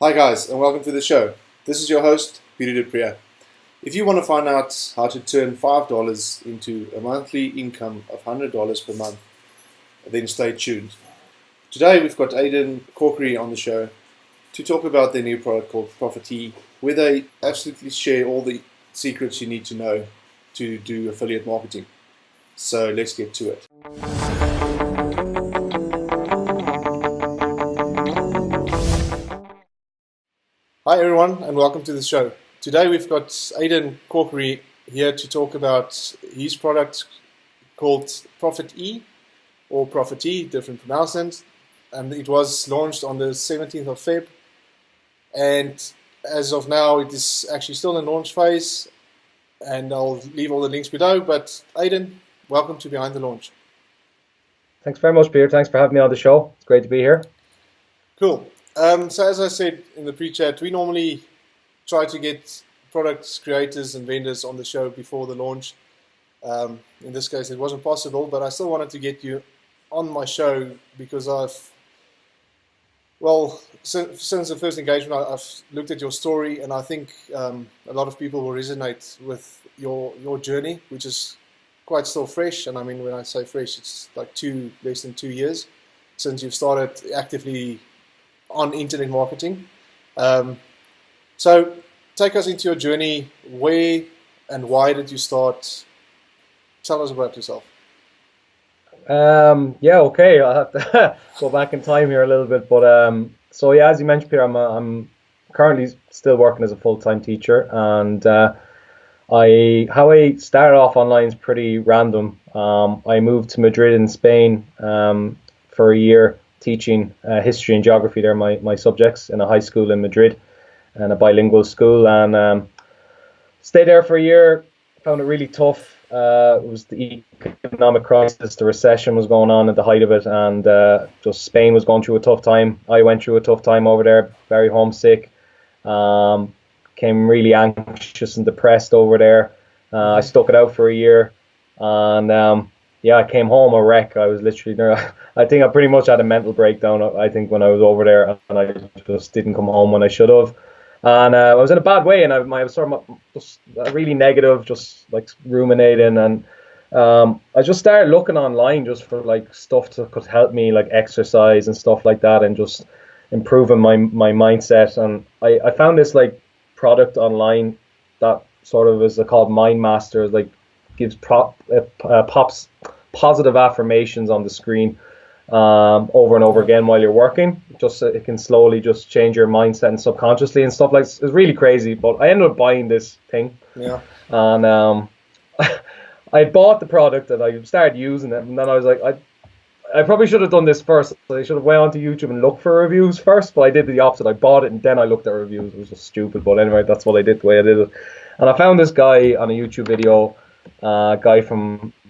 Hi guys, and welcome to the show. This is your host, Peter Priya. If you want to find out how to turn $5 into a monthly income of $100 per month, then stay tuned. Today we've got Aidan Corkery on the show to talk about their new product called ProfiteE, where they absolutely share all the secrets you need to know to do affiliate marketing. So let's get to it. Hi everyone, and welcome to the show. Today we've got Aidan Corkery here to talk about his product called ProfiteE, or ProfiteE, different pronouncements, and it was launched on the 17th of Feb, and as of now it is actually still in launch phase, and I'll leave all the links below. But Aidan, welcome to Behind the Launch. Thanks very much, Peter. Thanks for having me on the show. It's great to be here. Cool. So as I said in the pre-chat, we normally try to get product creators and vendors on the show before the launch. In this case, it wasn't possible, but I still wanted to get you on my show because since the first engagement, I've looked at your story, and I think a lot of people will resonate with your journey, which is quite still fresh. And I mean, when I say fresh, it's like less than 2 years since you've started actively on internet marketing. So take us into your journey. Where and why did you start? Tell us about yourself. Okay. I'll have to go back in time here a little bit, but as you mentioned, Peter, I'm currently still working as a full-time teacher, and how I started off online is pretty random. I moved to Madrid in Spain for a year, teaching history and geography. They're my subjects in a high school in Madrid, and a bilingual school, and stayed there for a year. Found it really tough. It was the economic crisis, the recession was going on at the height of it, and just Spain was going through a tough time. I went through a tough time over there, very homesick, became really anxious and depressed over there. I stuck it out for a year, and I came home a wreck. I was literally there. I think I pretty much had a mental breakdown, I think, when I was over there, and I just didn't come home when I should have. And I was in a bad way, and I was sort of just really negative, just like ruminating. And I just started looking online just for like stuff that could help me, like exercise and stuff like that, and just improving my mindset. And I found this like product online that sort of is called Mind Master, like gives pops positive affirmations on the screen over and over again while you're working. Just it can slowly just change your mindset and subconsciously and stuff. Like, it's really crazy, but I ended up buying this thing. Yeah. And I bought the product and I started using it, and then I was like, I probably should have done this first. I should have went onto YouTube and looked for reviews first, but I did the opposite. I bought it and then I looked at reviews. It was just stupid, but anyway, that's what I did, the way I did it. And I found this guy on a YouTube video,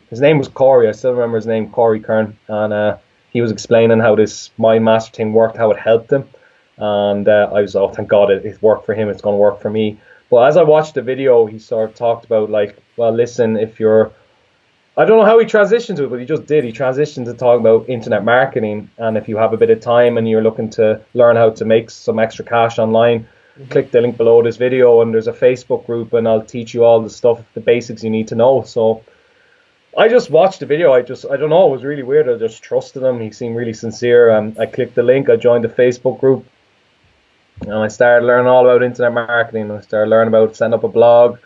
his name was Corey. I still remember his name, Corey Kern, and he was explaining how this Mind Master thing worked, how it helped him, and I was, oh, thank God it worked for him, it's going to work for me. But as I watched the video, he sort of talked about, like, well, listen, I don't know how he transitioned to it, but he just did. He transitioned to talk about internet marketing, and if you have a bit of time and you're looking to learn how to make some extra cash online, click the link below this video, and there's a Facebook group, and I'll teach you all the stuff, the basics you need to know. So I just watched the video. I don't know, it was really weird. I just trusted him. He seemed really sincere. I clicked the link, I joined the Facebook group, and I started learning all about internet marketing. I started learning about setting up a blog,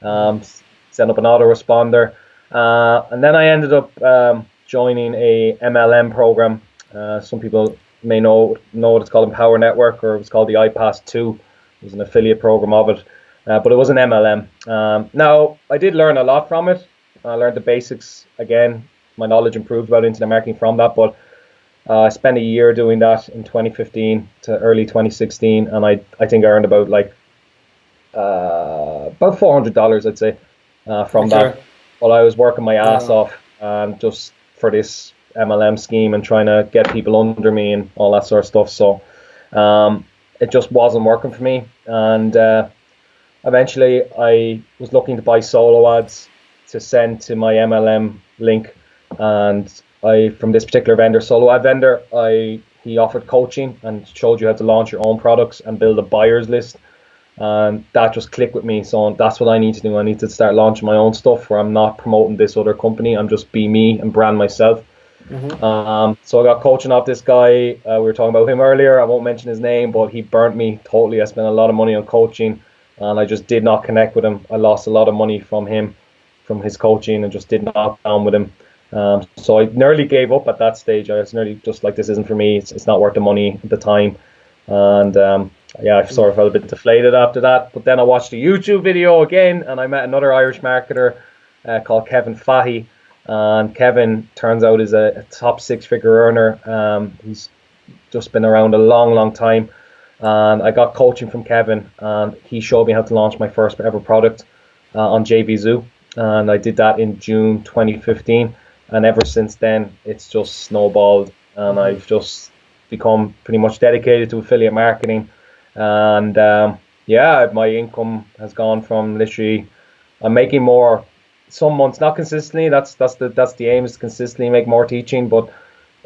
setting up an autoresponder, and then I ended up joining a MLM program. Some people may know what it's called, Empower Network, or it was called the iPass 2. It was an affiliate program of it, but it was an MLM. Now, I did learn a lot from it. I learned the basics again. My knowledge improved about internet marketing from that, but I spent a year doing that in 2015 to early 2016, and I think I earned about $400, I'd say, from that. While I was working my ass off, just for this MLM scheme and trying to get people under me and all that sort of stuff. So it just wasn't working for me, and eventually I was looking to buy solo ads to send to my MLM link, and from this particular vendor, solo ad vendor, I he offered coaching and showed you how to launch your own products and build a buyer's list. And that just clicked with me. So that's what I need to do. I need to start launching my own stuff where I'm not promoting this other company. I'm just be me and brand myself. So I got coaching off this guy. We were talking about him earlier. I won't mention his name, but he burnt me totally. I spent a lot of money on coaching and I just did not connect with him. I lost a lot of money from him, from his coaching, and just did not get on with him. So I nearly gave up at that stage. I was nearly just like, this isn't for me. It's not worth the money at the time. And yeah, I sort of felt a bit deflated after that. But then I watched a YouTube video again, and I met another Irish marketer called Kevin Fahey. And Kevin, turns out, is a top 6-figure earner. He's just been around a long, long time. And I got coaching from Kevin, and he showed me how to launch my first ever product on JVZoo. And I did that in June 2015. And ever since then, it's just snowballed. And I've just become pretty much dedicated to affiliate marketing. And yeah, my income has gone from literally, I'm making more some months, not consistently. That's the aim, is to consistently make more teaching. But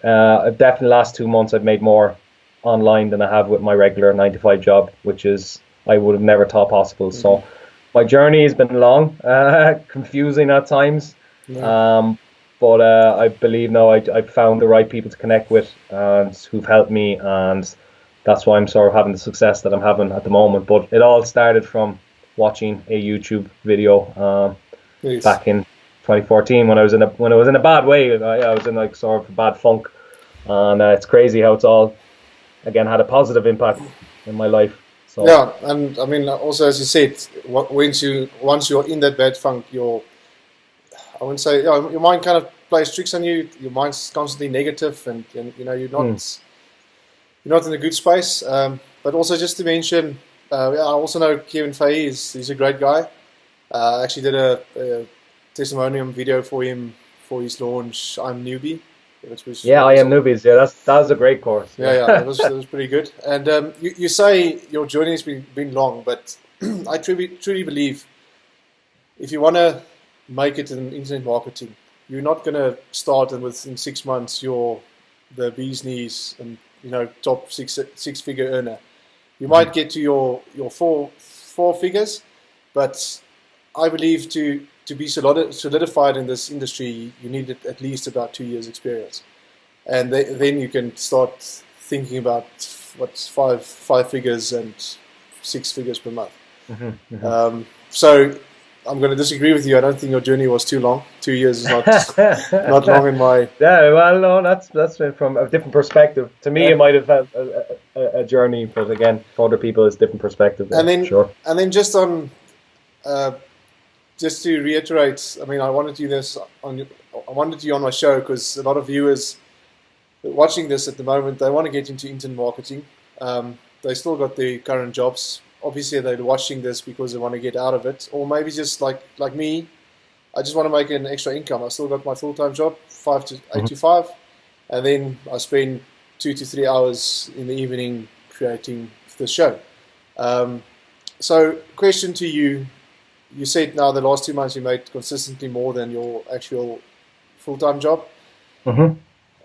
definitely last 2 months I've made more online than I have with my regular 9-to-5 job, which is, I would have never thought possible. So my journey has been long, confusing at times. But I believe now I've found the right people to connect with and who've helped me, and that's why I'm sort of having the success that I'm having at the moment. But it all started from watching a YouTube video back in 2014 when I was in a bad way. I was in like sort of a bad funk, and it's crazy how it's all again had a positive impact in my life. So yeah, and I mean also, as you said, once you're in that bad funk, I wouldn't say, your mind kind of plays tricks on you. Your mind's constantly negative, and you know you're not in a good space. But also, just to mention, I also know Kevin Fahey. He's a great guy. I actually did a testimonial video for him for his launch, I'm Newbie. Which was I Am Newbies. Yeah, that was a great course. That was pretty good. And you say your journey has been long, but I truly believe if you want to make it in internet marketing, you're not going to start and within 6 months you're the bee's knees and top six-figure earner. You might get to your four figures, but I believe to be solidified in this industry, you need at least about 2 years experience, and then you can start thinking about what's five figures and 6 figures per month. So I'm going to disagree with you. I don't think your journey was too long. 2 years is not long in my. Yeah, well, no, that's from a different perspective. To me, it might have had a journey, but again, for other people, it's a different perspective. And then, sure. And then just on, just to reiterate, I mean, I wanted you on my show because a lot of viewers watching this at the moment, they want to get into internet marketing. They still got their current jobs. Obviously, they're watching this because they want to get out of it, or maybe just like me, I just want to make an extra income. I still got my full-time job, 8 to 5, and then I spend 2 to 3 hours in the evening creating the show. So, question to you: you said now the last 2 months you made consistently more than your actual full-time job.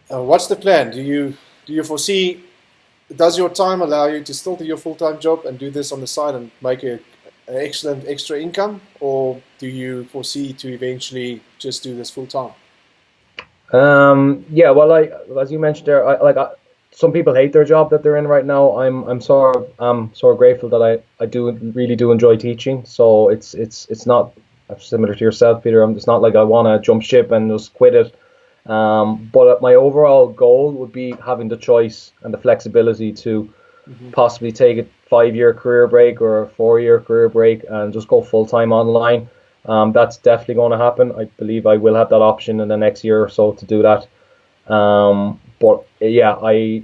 What's the plan? Do you foresee? Does your time allow you to still do your full-time job and do this on the side and make an excellent extra income, or do you foresee to eventually just do this full-time? Yeah, well, as you mentioned there, some people hate their job that they're in right now. I'm sort of grateful that I really do enjoy teaching. So it's not similar to yourself, Peter. It's not like I want to jump ship and just quit it. But my overall goal would be having the choice and the flexibility to possibly take a 5-year career break or a 4-year career break and just go full-time online. That's definitely going to happen. I believe I will have that option in the next year or so to do that. But yeah, I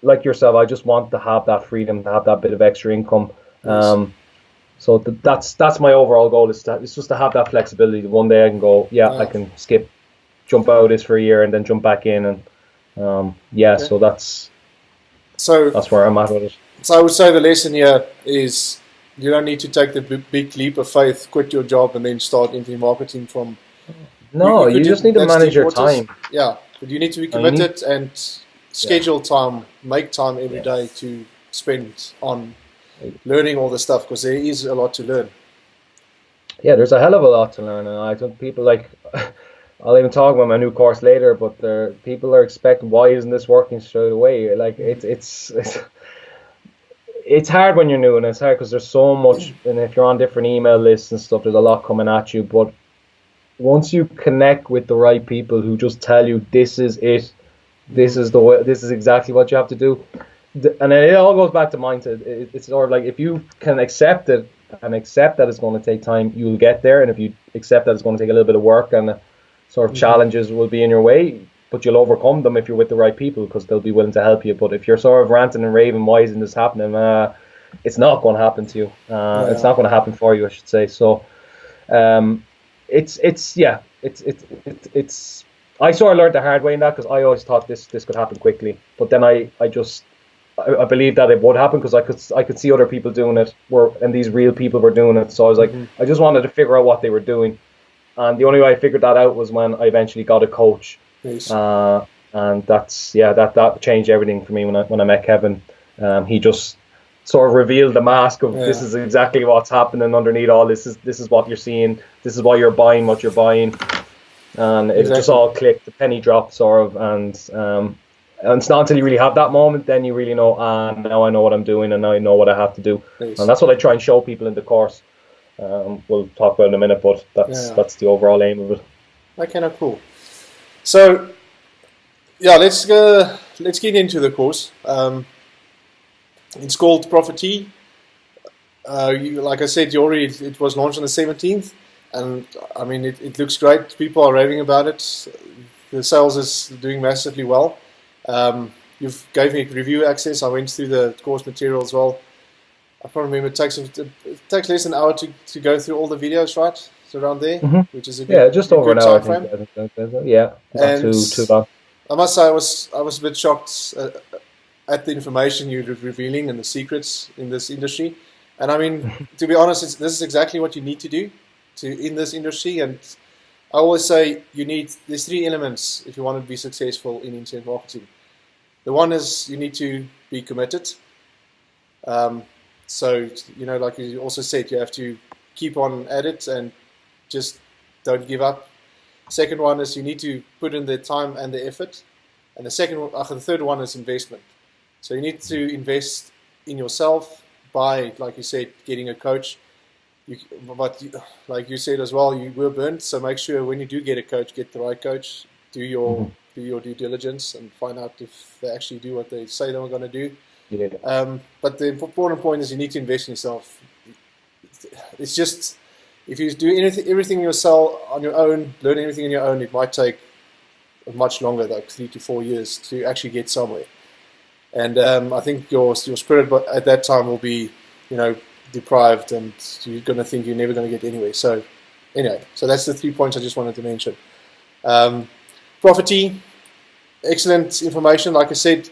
like yourself, I just want to have that freedom, to have that bit of extra income. So that's my overall goal, it's just to have that flexibility. One day I can go, I can jump out of this for a year and then jump back in, and so that's where I'm at with it. So I would say the lesson here is you don't need to take the big leap of faith, quit your job and then start internet marketing from. No, you just need to manage your time. Yeah, but you need to be committed and schedule time, make time every day to spend on learning all the stuff, because there is a lot to learn. Yeah, there's a hell of a lot to learn, and I think people like. I'll even talk about my new course later, but people are expecting, why isn't this working straight away? Like it's hard when you're new, and it's hard because there's so much, and if you're on different email lists and stuff, there's a lot coming at you. But once you connect with the right people who just tell you this is it, this is the way, this is exactly what you have to do, and it all goes back to mindset. It's sort of like, if you can accept it and accept that it's going to take time, you'll get there. And if you accept that it's going to take a little bit of work and sort of challenges will be in your way, but you'll overcome them if you're with the right people, because they'll be willing to help you. But if you're sort of ranting and raving, why isn't this happening? It's not going to happen to you. It's not going to happen for you, I should say. So, it's I sort of learned the hard way in that, because I always thought this could happen quickly, but then I believed that it would happen, because I could see other people doing it, and these real people were doing it. So I was like, I just wanted to figure out what they were doing. And the only way I figured that out was when I eventually got a coach. Nice. And that changed everything for me when I met Kevin. He just sort of revealed the mask of this is exactly what's happening underneath all this. This is what you're seeing. This is why you're buying what you're buying. And it just all clicked. The penny dropped, sort of. And it's not until you really have that moment, then you really know, now I know what I'm doing, and now I know what I have to do. Nice. And that's what I try and show people in the course. We'll talk about it in a minute, but that's the overall aim of it. Okay, no, cool. So, let's get into the course. It's called ProfiteE. Like I said, it was launched on the 17th, and I mean it looks great. People are raving about it. The sales is doing massively well. You've gave me review access. I went through the course material as well. I can't remember. It takes less than an hour to go through all the videos, right? It's around there, which is a good, just over an hour. I think. Yeah, not and too long. I must say, I was a bit shocked at the information you're revealing and the secrets in this industry. And I mean, to be honest, this is exactly what you need to do in this industry. And I always say there's three elements if you want to be successful in internet marketing. The one is you need to be committed. So, like you also said, you have to keep on at it and just don't give up. Second one is you need to put in the time and the effort. And the third one is investment. So you need to invest in yourself by, like you said, getting a coach. Like you said as well, you were burnt. So make sure when you do get a coach, get the right coach. Do your due diligence and find out if they actually do what they say they're going to do. Yeah. But the important point is you need to invest in yourself. It's just, if you do everything yourself on your own, learn everything on your own, it might take much longer, like 3 to 4 years, to actually get somewhere. And I think your spirit at that time will be, deprived, and you're going to think you're never going to get anywhere. So anyway, that's the 3 points I just wanted to mention. ProfiteE, excellent information. Like I said,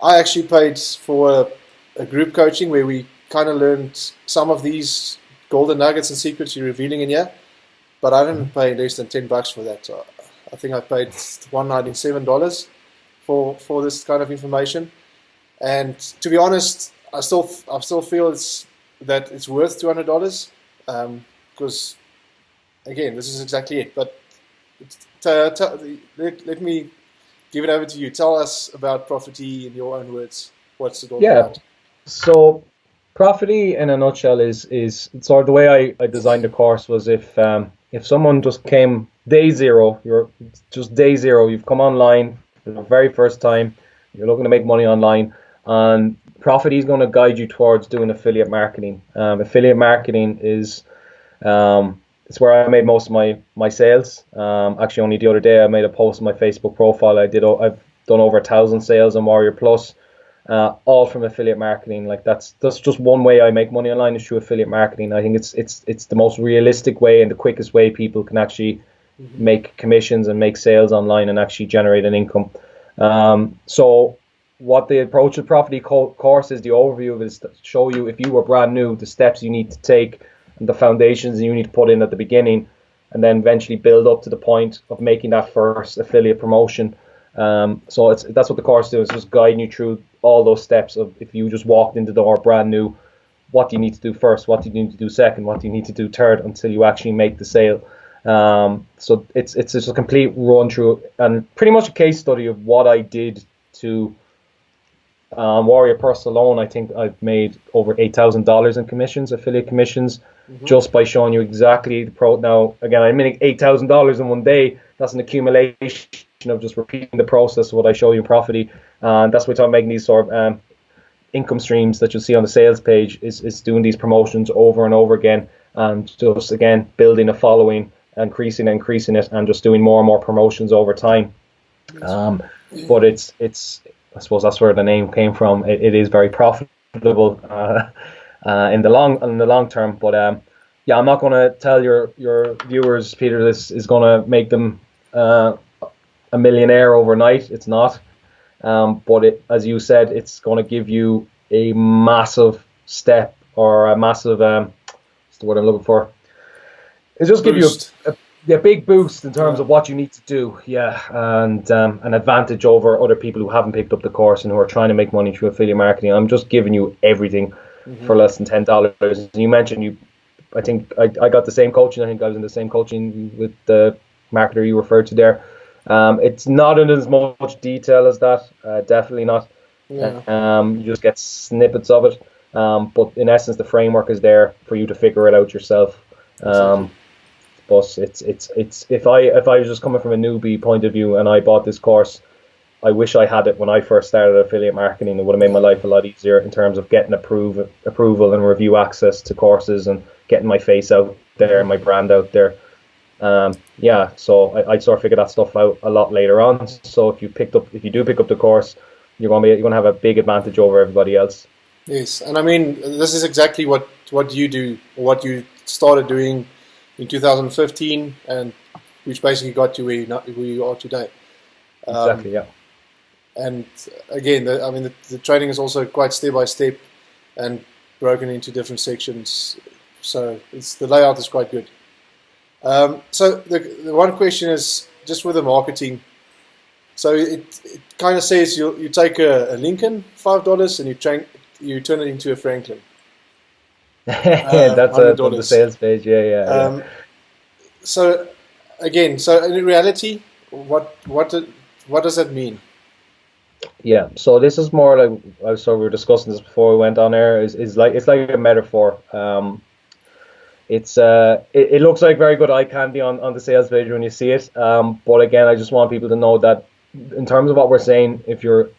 I actually paid for a group coaching where we kind of learned some of these golden nuggets and secrets you're revealing in here, but I didn't pay less than $10 for that. So I think I paid $197 for this kind of information. And to be honest, I still feel that it's worth $200, because again, this is exactly it. But let me give it over to you. Tell us about ProfiteE in your own words. What's it all about? So ProfiteE in a nutshell is sort of the way I designed the course was if someone just came day zero, you've come online for the very first time, you're looking to make money online, and ProfiteE is going to guide you towards doing affiliate marketing. Affiliate marketing is it's where I made most of my sales. Actually, only the other day I made a post on my Facebook profile. I've done over 1,000 sales on Warrior Plus, all from affiliate marketing. Like that's just one way I make money online, is through affiliate marketing. I think it's the most realistic way and the quickest way people can actually make commissions and make sales online and actually generate an income. So what the approach of ProfiteE course is, the overview of it is to show you, if you were brand new, the steps you need to take and the foundations you need to put in at the beginning, and then eventually build up to the point of making that first affiliate promotion. So that's what the course does. It's just guiding you through all those steps of if you just walked in the door brand new, what do you need to do first? What do you need to do second? What do you need to do third until you actually make the sale? So it's just a complete run through and pretty much a case study of what I did to Warrior Purse alone. I think I've made over $8,000 in commissions, affiliate commissions, just by showing you exactly the pro. Now, again, I'm making $8,000 in one day. That's an accumulation of just repeating the process of what I show you in ProfiteE. And that's what I'm making these sort of income streams that you'll see on the sales page is doing these promotions over and over again, and just again building a following, increasing it, and just doing more and more promotions over time. But it's I suppose that's where the name came from. It is very profitable in the long term. But yeah, I'm not going to tell your viewers, Peter, this is going to make them a millionaire overnight. It's not. But as you said, it's going to give you a massive step, or a massive what's the word I'm looking for? It's just give you a big boost in terms of what you need to do, and an advantage over other people who haven't picked up the course and who are trying to make money through affiliate marketing. I'm just giving you everything for less than $10. You mentioned I think I got the same coaching. I think I was in the same coaching with the marketer you referred to there. It's not in as much detail as that, definitely not. You just get snippets of it, but in essence the framework is there for you to figure it out yourself. But it's if I was just coming from a newbie point of view and I bought this course, I wish I had it when I first started affiliate marketing. It would have made my life a lot easier in terms of getting approval and review access to courses and getting my face out there and my brand out there. So I sort of figured that stuff out a lot later on. So if you do pick up the course, you're going to have a big advantage over everybody else. Yes, and I mean this is exactly what you do, or what you started doing in 2015, and which basically got you where you are today. Exactly, yeah. And again, the training is also quite step by step and broken into different sections, so the layout is quite good. So the one question is just with the marketing. So it kind of says you take a Lincoln, $5, and you turn it into a Franklin. That's on the sales page. Yeah. So again, in reality, what does that mean? Yeah. So this is more like we were discussing this before we went on air. It's like a metaphor. It looks like very good eye candy on the sales page when you see it. But again, I just want people to know that in terms of what we're saying, if you're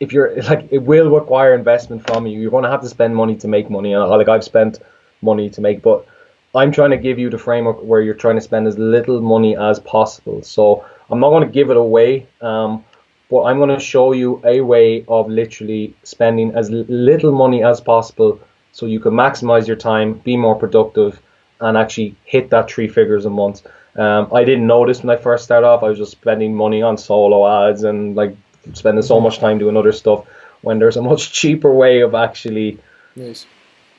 like, it will require investment from you. You're going to have to spend money to make money. Like I've spent money to make, but I'm trying to give you the framework where you're trying to spend as little money as possible. So I'm not going to give it away, but I'm going to show you a way of literally spending as little money as possible so you can maximize your time, be more productive, and actually hit that 3 figures a month. I didn't notice when I first started off. I was just spending money on solo ads and like spending so much time doing other stuff, when there's a much cheaper way of actually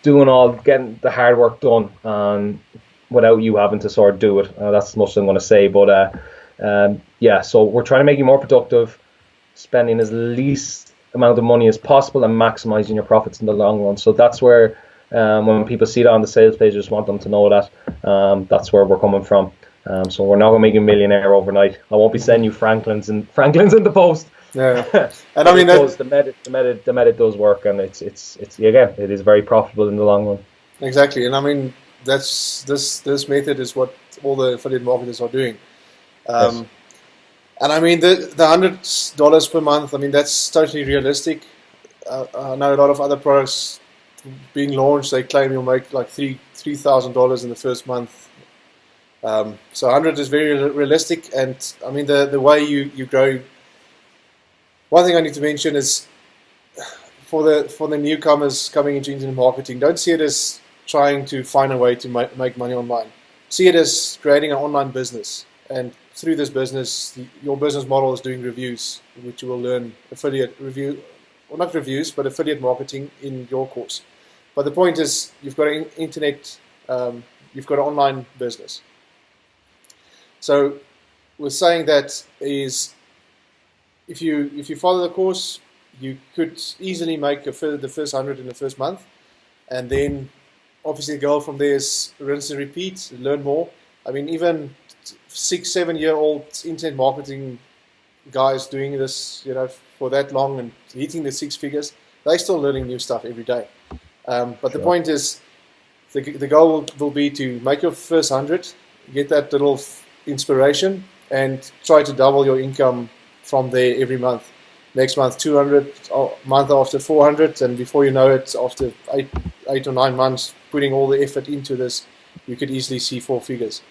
getting the hard work done, without you having to sort of do it. That's as much as I'm going to say. But so we're trying to make you more productive, spending as least amount of money as possible, and maximizing your profits in the long run. So that's where when people see that on the sales page, I just want them to know that that's where we're coming from. So we're not going to make you a millionaire overnight. I won't be sending you Franklins in the post. Yeah, and I mean the method does work, and it's again, it is very profitable in the long run. Exactly, and I mean this method is what all the affiliate marketers are doing. Yes. And I mean the $100 per month. I mean that's totally realistic. I know a lot of other products being launched. They claim you'll make like $3,000 in the first month. So 100 is very realistic, and I mean the way you grow. One thing I need to mention is for the newcomers coming into internet marketing, don't see it as trying to find a way to make money online. See it as creating an online business, and through this business, your business model is doing reviews, which you will learn affiliate marketing in your course. But the point is, you've got an internet, you've got an online business. So, we're saying that is if you follow the course, you could easily make the first 100 in the first month, and then obviously the goal from there is rinse and repeat, learn more. I mean, even 6-7 year old internet marketing guys doing this, for that long and hitting the six figures, they're still learning new stuff every day. But the point is, the goal will be to make your first 100, get that little inspiration, and try to double your income from there every month. Next month 200, month after 400, and before you know it, after 8 or 9 months putting all the effort into this, you could easily see 4 figures.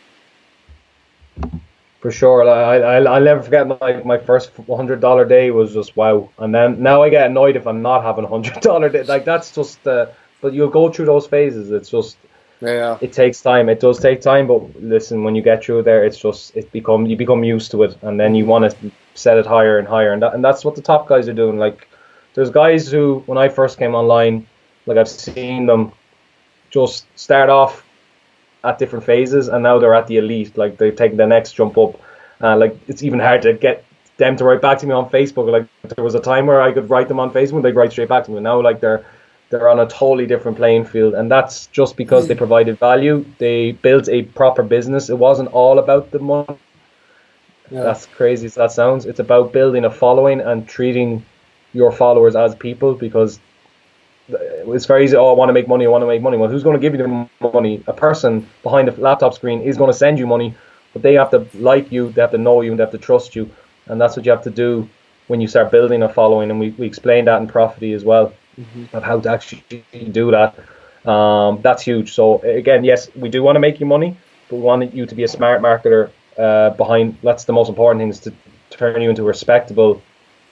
For sure. I'll never forget my first $100 day was just wow. And then now I get annoyed if I'm not having $100 day. Like that's just but you'll go through those phases. It's just it takes time. It does take time, but listen, when you get through there, it's just you become used to it, and then you want to set it higher and higher, and that's what the top guys are doing. Like there's guys who, when I first came online, like I've seen them just start off at different phases, and now they're at the elite. Like they've taken the next jump up. Like it's even hard to get them to write back to me on Facebook. Like there was a time where I could write them on Facebook, and they'd write straight back to me. Now like they're on a totally different playing field, and that's just because they provided value. They built a proper business. It wasn't all about the money. Yeah. That's crazy as that sounds. It's about building a following and treating your followers as people, because it's very easy. Oh, I want to make money. Well, who's going to give you the money? A person behind a laptop screen is going to send you money, but they have to like you, they have to know you, and they have to trust you. And that's what you have to do when you start building a following. And we explained that in ProfiteE as well, of how to actually do that. That's huge. So again, yes, we do want to make you money, but we want you to be a smart marketer behind. That's the most important thing, is to turn you into a respectable,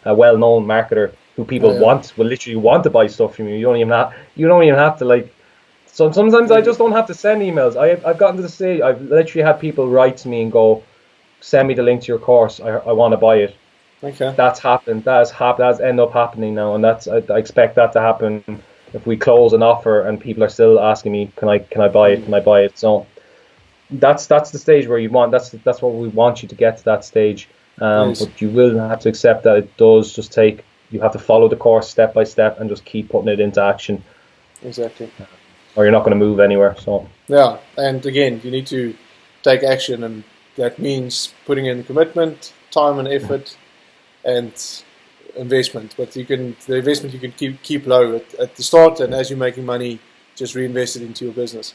well-known marketer who people will literally want to buy stuff from you. You don't even have to like. So sometimes I just don't have to send emails. I've gotten to the stage. I've literally had people write to me and go, "Send me the link to your course. I want to buy it." Okay. That's happened. That's ended up happening now, and I expect that to happen if we close an offer and people are still asking me, "Can I buy it? Can I buy it?" So that's the stage where you want. That's what we want you to get to, that stage. But you will have to accept that it does just take. You have to follow the course step by step and just keep putting it into action. Exactly. Or you're not going to move anywhere. So yeah, and again, you need to take action, and that means putting in commitment, time and effort, and investment. But the investment you can keep low at the start, and as you're making money, just reinvest it into your business.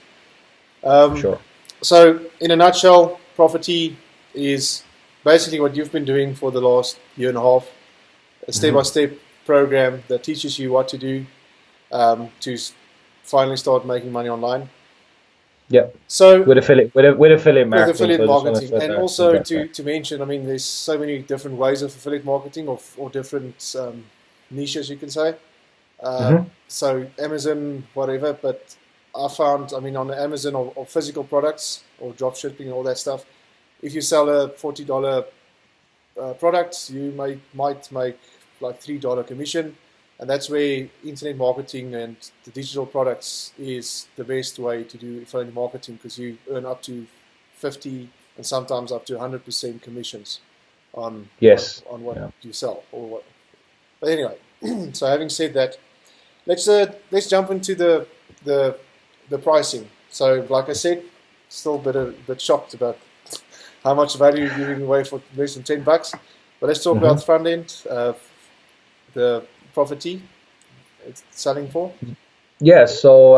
Sure. So in a nutshell, ProfiteE is basically what you've been doing for the last year and a half. A step-by-step program that teaches you what to do to finally start making money online. Yeah. So with affiliate marketing. With affiliate marketing, and also to mention, I mean, there's so many different ways of affiliate marketing, or different niches, you can say. So Amazon, whatever. But I found, I mean, on Amazon or physical products or drop shipping and all that stuff, if you sell a $40 product, you might make like $3 commission, and that's where internet marketing and the digital products is the best way to do affiliate marketing, because you earn up to 50 and sometimes up to 100% commissions on what you sell or what. But anyway, so having said that, let's jump into the pricing. So like I said, still a bit shocked about how much value you're giving away for less than $10. But let's talk about the front end. The ProfiteE it's selling for. Yeah. So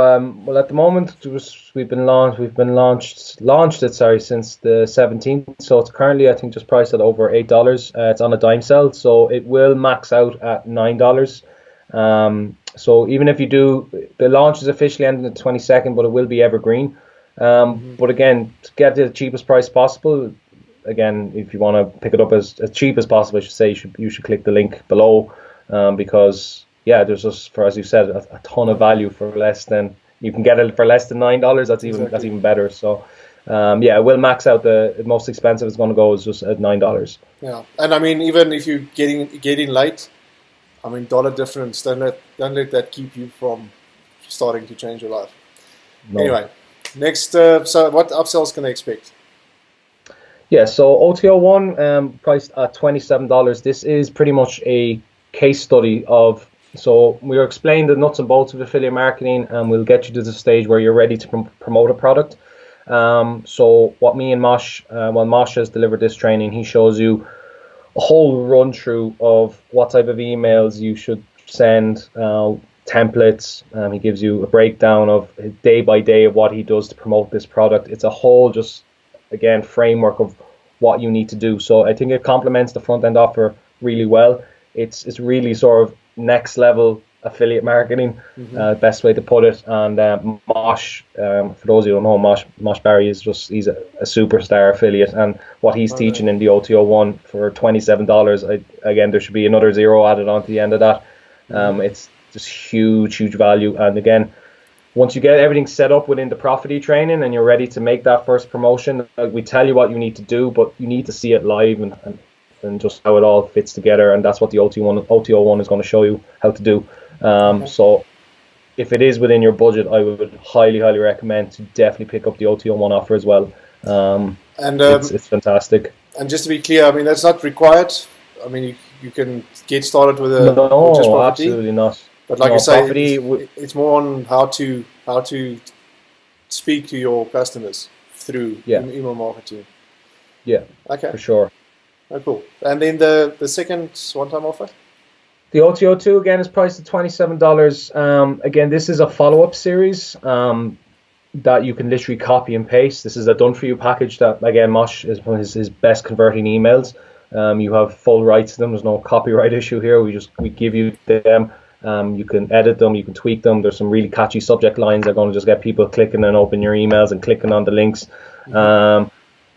well, at the moment we've launched it since the 17th. So it's currently, I think, just priced at over $8. It's on a dime sell, so it will max out at $9. So even if you do, the launch is officially ending the 22nd, but it will be evergreen. But again, to get the cheapest price possible, again, if you want to pick it up as cheap as possible, I should say you should click the link below, because there's just, as you said, a ton of value for less than, you can get it for less than $9. That's even better. So it will max out. The most expensive it's going to go is just at $9. Yeah, and I mean, even if you get in late, I mean, dollar difference, don't let that keep you from starting to change your life. No. Anyway, next, so what upsells can I expect? Yeah, so OTO1 priced at $27. This is pretty much a case study of, so we'll explain the nuts and bolts of affiliate marketing, and we'll get you to the stage where you're ready to promote a product. So what me and Mosh, well, Mosh has delivered this training. He shows you a whole run through of what type of emails you should send, templates. He gives you a breakdown of day by day of what he does to promote this product. It's a whole just, again, framework of what you need to do. So I think it complements the front end offer really well. It's really sort of next level affiliate marketing, best way to put it. And Mosh, for those who don't know, Mosh Barry is he's a superstar affiliate, and what he's teaching in the OTO1 for $27, again, there should be another zero added on to the end of that. It's just huge value. And again, once you get everything set up within the ProfiteE training and you're ready to make that first promotion, we tell you what you need to do, but you need to see it live and just how it all fits together. And that's what the OTO1 is going to show you how to do. So if it is within your budget, I would highly recommend to definitely pick up the OTO1 offer as well. It's fantastic. And just to be clear, I mean, that's not required. I mean, you can get started with No, just ProfiteE, absolutely not. But like I say, it's more on how to speak to your customers through email marketing. Yeah, okay, for sure. Oh, cool. And then the second one-time offer? The OTO2 again is priced at $27. Again, this is a follow-up series that you can literally copy and paste. This is a done-for-you package that, again, Mosh is one of his best converting emails. You have full rights to them. There's no copyright issue here. We give you them. You can edit them, you can tweak them. There's some really catchy subject lines that are going to just get people clicking and open your emails and clicking on the links.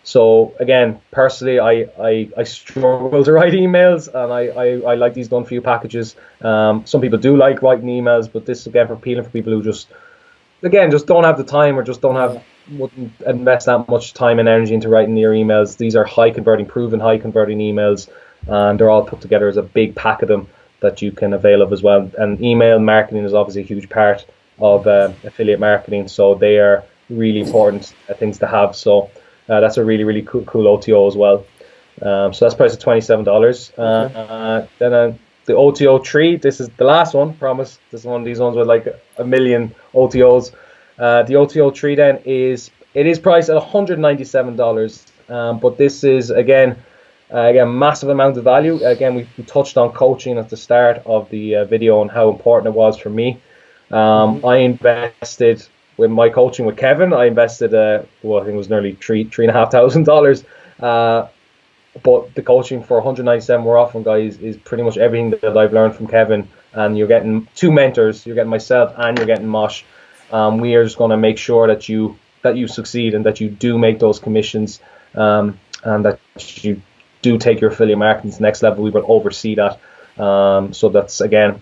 So again, personally, I struggle to write emails, and I like these done for you packages. Some people do like writing emails, but this again for appealing for people who just don't have the time or just wouldn't invest that much time and energy into writing your emails. These are proven high converting emails, and they're all put together as a big pack of them that you can avail of as well. And email marketing is obviously a huge part of affiliate marketing, so they are really important things to have. So that's a really cool OTO as well. So that's priced at $27. Then the OTO3, this is the last one, promise. This is one of these ones with like a million OTOs. The OTO3 then is priced at $197. But this is again, massive amount of value. Again, we touched on coaching at the start of the video and how important it was for me. I invested with my coaching with Kevin. I invested, I think it was nearly $3,500. But the coaching for $197 more often, guys, is pretty much everything that I've learned from Kevin. And you're getting two mentors. You're getting myself and you're getting Mosh. We are just going to make sure that you succeed and that you do make those commissions, and that you do take your affiliate marketing to the next level. We will oversee that. So that's again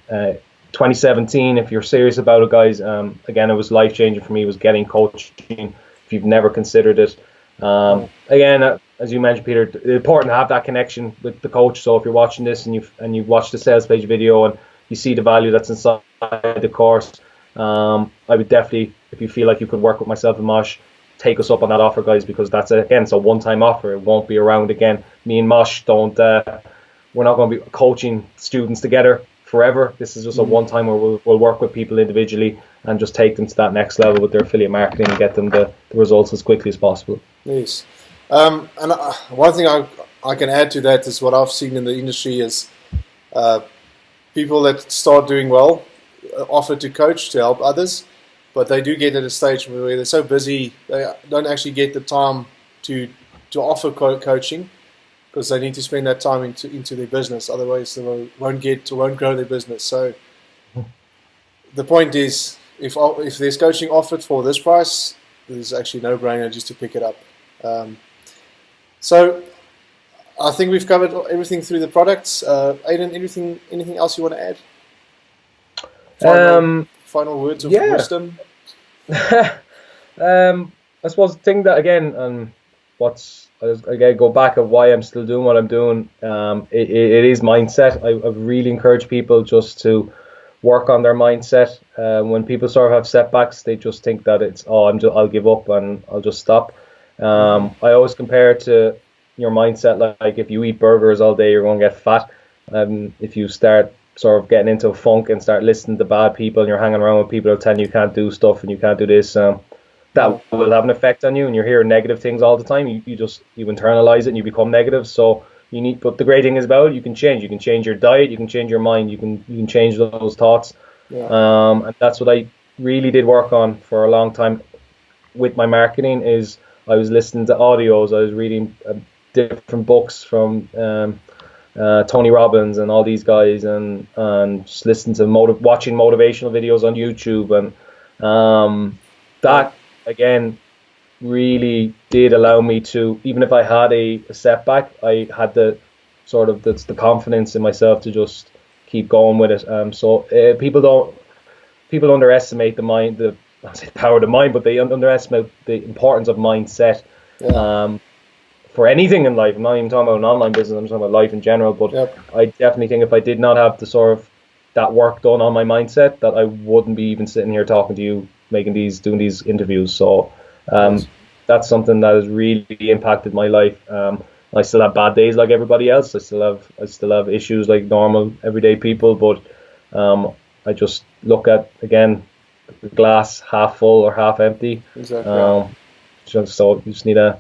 2017. If you're serious about it, guys, again, it was life changing for me. Was getting coaching. If you've never considered it, again, as you mentioned, Peter, it's important to have that connection with the coach. So if you're watching this and you've watched the sales page video and you see the value that's inside the course, I would definitely, if you feel like you could work with myself and Mosh, take us up on that offer, guys, because that's it's a one-time offer. It won't be around again. Me and Mosh we're not going to be coaching students together forever. This is just a one-time where we'll work with people individually and just take them to that next level with their affiliate marketing and get them the results as quickly as possible. Yes. And one thing I can add to that is what I've seen in the industry is people that start doing well offer to coach to help others, but they do get at a stage where they're so busy they don't actually get the time to offer coaching, because they need to spend that time into their business. Otherwise, they won't grow their business. So the point is, if there's coaching offered for this price, it's actually no brainer just to pick it up. So I think we've covered everything through the products. Aidan, anything else you want to add? Final words of wisdom. I suppose the thing that again, again go back of why I'm still doing what I'm doing. It is mindset. I really encourage people just to work on their mindset. When people sort of have setbacks, they just think that it's I'll give up and I'll just stop. I always compare it to your mindset. Like if you eat burgers all day, you're going to get fat. If you start sort of getting into a funk and start listening to bad people, and you're hanging around with people who are telling you can't do stuff and you can't do this, that will have an effect on you. And you're hearing negative things all the time. You internalize it and you become negative. So but the great thing is about it, you can change. You can change your diet. You can change your mind. You can change those thoughts. And that's what I really did work on for a long time with my marketing. Is I was listening to audios. I was reading different books from Tony Robbins and all these guys, and just listening to watching motivational videos on YouTube, and that again really did allow me to, even if I had a setback, I had the sort of the confidence in myself to just keep going with it. So people underestimate the mind, I say the power of the mind, but they underestimate the importance of mindset. For anything in life. I'm not even talking about an online business, I'm talking about life in general. But I definitely think if I did not have the sort of that work done on my mindset, that I wouldn't be even sitting here talking to you, doing these interviews. So that's something that has really impacted my life. I still have bad days like everybody else. I still have issues like normal everyday people, but I just look at, again, the glass half full or half empty. Exactly. So you just need to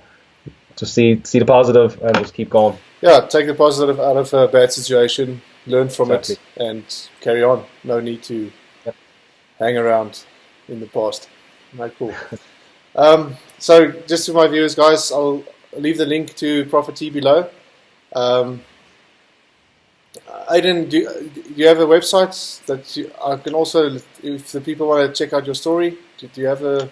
see the positive and just keep going. Yeah, take the positive out of a bad situation, learn from it, and carry on. No need to hang around in the past. Right, cool. So just to my viewers, guys, I'll leave the link to ProfiteE below. Aidan, do you have a website that I can also, if the people want to check out your story, do you have a...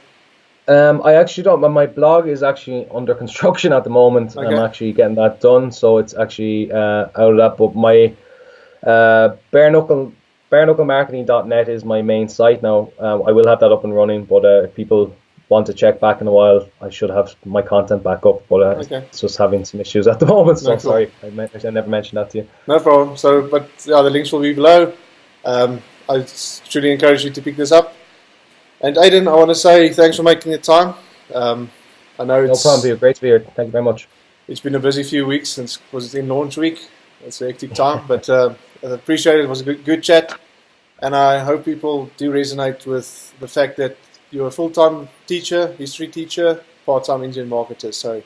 I actually don't. My blog is actually under construction at the moment. Okay. I'm actually getting that done, so it's actually out of that. But my bareknucklemarketing.net is my main site now. I will have that up and running, but if people want to check back in a while, I should have my content back up. But it's just having some issues at the moment. So sorry, I never mentioned that to you. No problem. So, but yeah, the links will be below. I truly encourage you to pick this up. And Aidan, I want to say thanks for making the time. I know it's... No problem, Peter. Great to be here. Thank you very much. It's been a busy few weeks since was it in launch week. It's a hectic time, but I appreciate it. It was a good chat. And I hope people do resonate with the fact that you're a full-time teacher, history teacher, part-time Indian marketer. So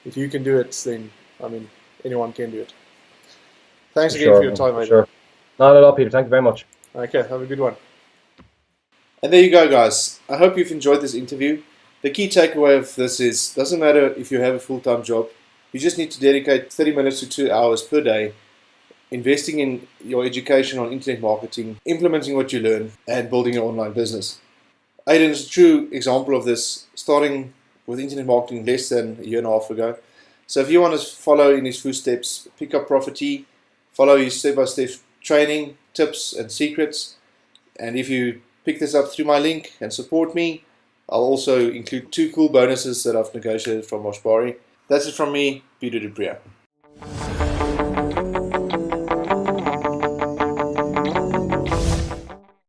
if you can do it, then, I mean, anyone can do it. Thanks again for your time, Aidan. Sure. Not at all, Peter. Thank you very much. Okay, have a good one. And there you go, guys. I hope you've enjoyed this interview. The key takeaway of this is, doesn't matter if you have a full-time job, you just need to dedicate 30 minutes to 2 hours per day investing in your education on internet marketing, implementing what you learn, and building your online business. Aidan is a true example of this, starting with internet marketing less than a year and a half ago. So if you want to follow in his footsteps, pick up ProfiteE, follow his step-by-step training, tips, and secrets. And if you pick this up through my link and support me, I'll also include 2 cool bonuses that I've negotiated from Moshbari. That's it from me, Peter Dupriya.